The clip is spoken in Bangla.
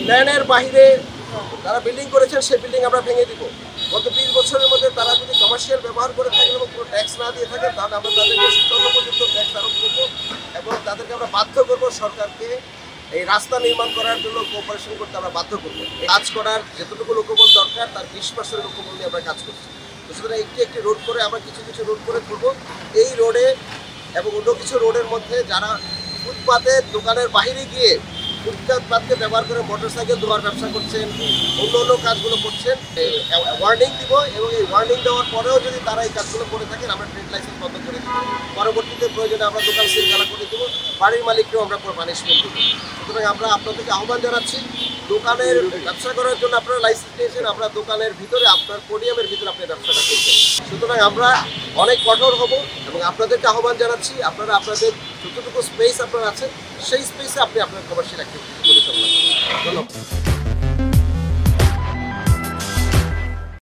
প্ল্যানের বাইরে তারা বিল্ডিং করেছেন, সেই বিল্ডিং আমরা ভেঙে দিব। গত 20 বছরের মধ্যে তারা যদি কমার্শিয়াল ব্যবহার করে থাকেন এবং কোনো ট্যাক্স না দিয়ে থাকেন, তাহলে আমরা তাদেরকে পর্যন্ত ট্যাক্স আরোপ করবো এবং তাদেরকে আমরা বাধ্য করবো সরকারকে এই রাস্তা নির্মাণ করার জন্য কোঅপারেশন করতে আমরা বাধ্য করবো। কাজ করার যতটুকু লোকবল দরকার তার 20% লোকবল নিয়ে আমরা কাজ করছি। তো সুতরাং একটি রোড করে আমরা কিছু রোড করে তুলবো। এই রোডে এবং অন্য কিছু রোডের মধ্যে যারা ফুটপাতে দোকানের বাইরে গিয়ে ফুটপাতকে ব্যবহার করে মোটরসাইকেল ধোয়ার ব্যবসা করছেন, অন্য কাজগুলো করছেন, ওয়ার্নিং দিব এবং এই ওয়ার্নিং দেওয়ার পরেও যদি তারা এই কাজগুলো করে থাকেন আমরা ট্রেড লাইসেন্স বন্ধ করে দেবো। পরবর্তীতে প্রয়োজনে আমরা দোকান সিলগালা করে দেবো, বাড়ির মালিককেও আমরা পানিশমেন্ট দেবো। সুতরাং আমরা আপনাদেরকে আহ্বান জানাচ্ছি, দোকানের ব্যবসা করার জন্য আপনারা লাইসেন্স নিয়েছেন, আমরা দোকানের ভিতরে আপনার পোডিয়ামের ভিতরে আপনি ব্যবসাটা করছেন। সুতরাং আমরা অনেক কঠোর হব এবং আপনাদেরকে আহ্বান জানাচ্ছি, আপনারা আপনাদের যতটুকু স্পেস আপনার আছে সেই স্পেসে আপনি আপনার কমার্শিয়াল অ্যাক্টিভিটি পরিচালনা করুন। ধন্যবাদ।